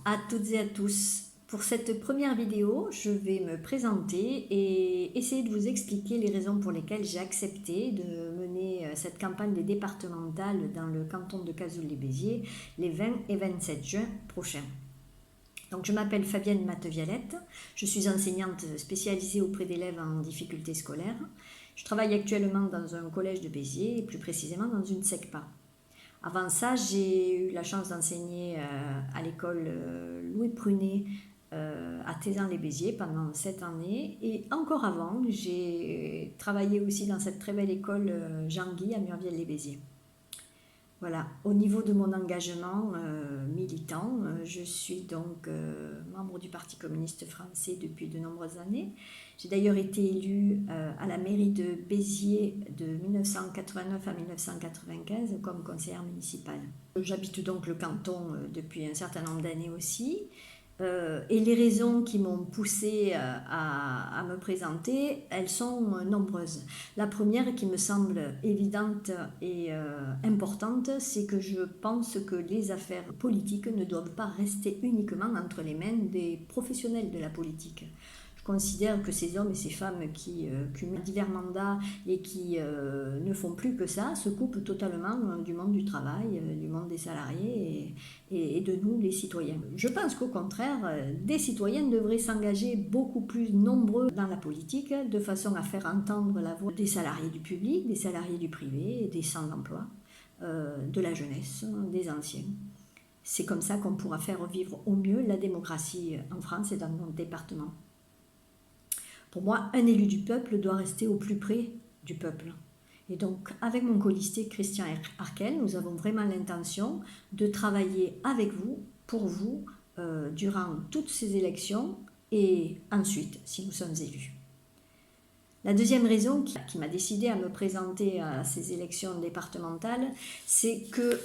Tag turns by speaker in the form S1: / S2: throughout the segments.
S1: à toutes et à tous. Pour cette première vidéo, je vais me présenter et essayer de vous expliquer les raisons pour lesquelles j'ai accepté de mener cette campagne des départementales dans le canton de Cazoul-les-Béziers les 20 et 27 juin prochains. Donc, je m'appelle Fabienne Mattevialette, je suis enseignante spécialisée auprès d'élèves en difficulté scolaire. Je travaille actuellement dans un collège de Béziers et plus précisément dans une SECPA. Avant ça, j'ai eu la chance d'enseigner à l'école Louis Prunet à Thézan-les-Béziers pendant 7 années. Et encore avant, j'ai travaillé aussi dans cette très belle école Jean-Guy à Murviel-les-Béziers. Voilà, au niveau de mon engagement militant, je suis donc membre du Parti communiste français depuis de nombreuses années. J'ai d'ailleurs été élue à la mairie de Béziers de 1989 à 1995 comme conseillère municipale. J'habite donc le canton depuis un certain nombre d'années aussi. Et les raisons qui m'ont poussée à me présenter, elles sont nombreuses. La première qui me semble évidente et importante, c'est que je pense que les affaires politiques ne doivent pas rester uniquement entre les mains des professionnels de la politique. Je considère que ces hommes et ces femmes qui cumulent divers mandats et qui ne font plus que ça se coupent totalement du monde du travail, du monde des salariés et de nous les citoyens. Je pense qu'au contraire, des citoyens devraient s'engager beaucoup plus nombreux dans la politique de façon à faire entendre la voix des salariés du public, des salariés du privé, des sans-emploi, de la jeunesse, des anciens. C'est comme ça qu'on pourra faire vivre au mieux la démocratie en France et dans notre département. Pour moi, un élu du peuple doit rester au plus près du peuple. Et donc, avec mon colistier Christian Arkel, nous avons vraiment l'intention de travailler avec vous, pour vous, durant toutes ces élections et ensuite, si nous sommes élus. La deuxième raison qui m'a décidé à me présenter à ces élections départementales, c'est que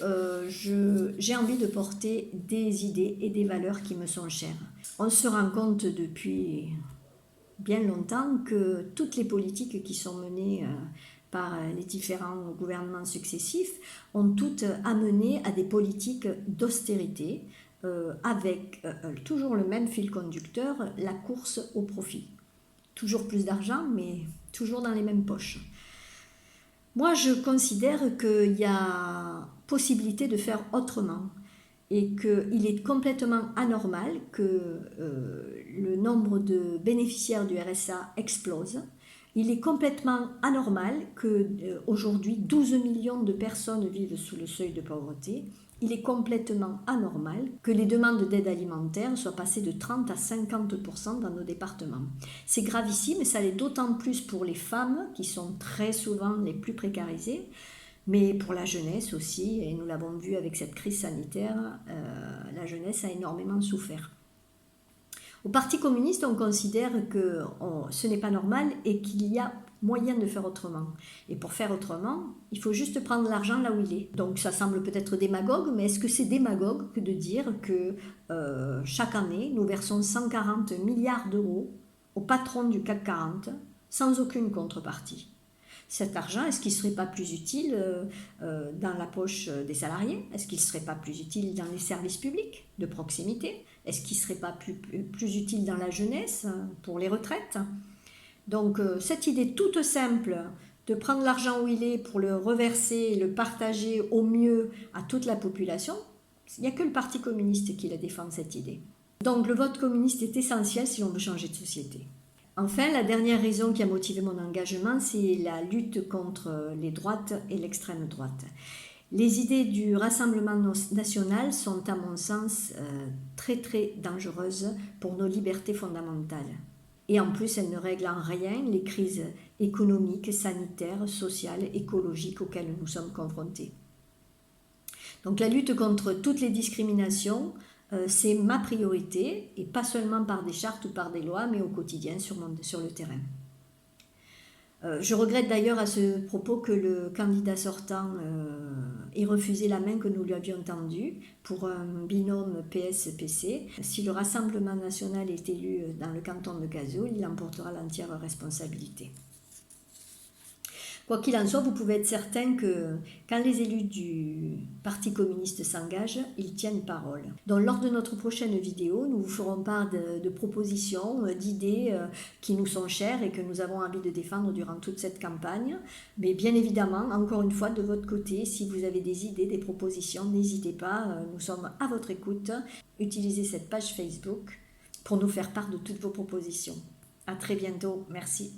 S1: j'ai envie de porter des idées et des valeurs qui me sont chères. On se rend compte depuis bien longtemps que toutes les politiques qui sont menées par les différents gouvernements successifs ont toutes amené à des politiques d'austérité avec toujours le même fil conducteur, la course au profit. Toujours plus d'argent, mais toujours dans les mêmes poches. Moi, je considère qu'il y a possibilité de faire autrement et qu'il est complètement anormal que le nombre de bénéficiaires du RSA explose. Il est complètement anormal qu'aujourd'hui 12 millions de personnes vivent sous le seuil de pauvreté. Il est complètement anormal que les demandes d'aide alimentaire soient passées de 30 à 50% dans nos départements. C'est gravissime et ça l'est d'autant plus pour les femmes qui sont très souvent les plus précarisées, mais pour la jeunesse aussi, et nous l'avons vu avec cette crise sanitaire, la jeunesse a énormément souffert. Au Parti communiste, on considère que ce n'est pas normal et qu'il y a moyen de faire autrement. Et pour faire autrement, il faut juste prendre l'argent là où il est. Donc ça semble peut-être démagogue, mais est-ce que c'est démagogue que de dire que chaque année, nous versons 140 milliards d'euros au patron du CAC 40 sans aucune contrepartie ? Cet argent, est-ce qu'il ne serait pas plus utile dans la poche des salariés? Est-ce qu'il ne serait pas plus utile dans les services publics de proximité? Est-ce qu'il ne serait pas plus utile dans la jeunesse pour les retraites? Donc cette idée toute simple de prendre l'argent où il est pour le reverser, le partager au mieux à toute la population, il n'y a que le Parti communiste qui la défend cette idée. Donc le vote communiste est essentiel si l'on veut changer de société. Enfin, la dernière raison qui a motivé mon engagement, c'est la lutte contre les droites et l'extrême droite. Les idées du Rassemblement national sont, à mon sens, très très dangereuses pour nos libertés fondamentales. Et en plus, elles ne règlent en rien les crises économiques, sanitaires, sociales, écologiques auxquelles nous sommes confrontés. Donc la lutte contre toutes les discriminations, c'est ma priorité, et pas seulement par des chartes ou par des lois, mais au quotidien sur le terrain. Je regrette d'ailleurs à ce propos que le candidat sortant ait refusé la main que nous lui avions tendue pour un binôme PS-PC. Si le Rassemblement national est élu dans le canton de Cazoul, il emportera l'entière responsabilité. Quoi qu'il en soit, vous pouvez être certain que quand les élus du Parti communiste s'engagent, ils tiennent parole. Donc lors de notre prochaine vidéo, nous vous ferons part de propositions, d'idées qui nous sont chères et que nous avons envie de défendre durant toute cette campagne. Mais bien évidemment, encore une fois, de votre côté, si vous avez des idées, des propositions, n'hésitez pas, nous sommes à votre écoute. Utilisez cette page Facebook pour nous faire part de toutes vos propositions. À très bientôt, merci.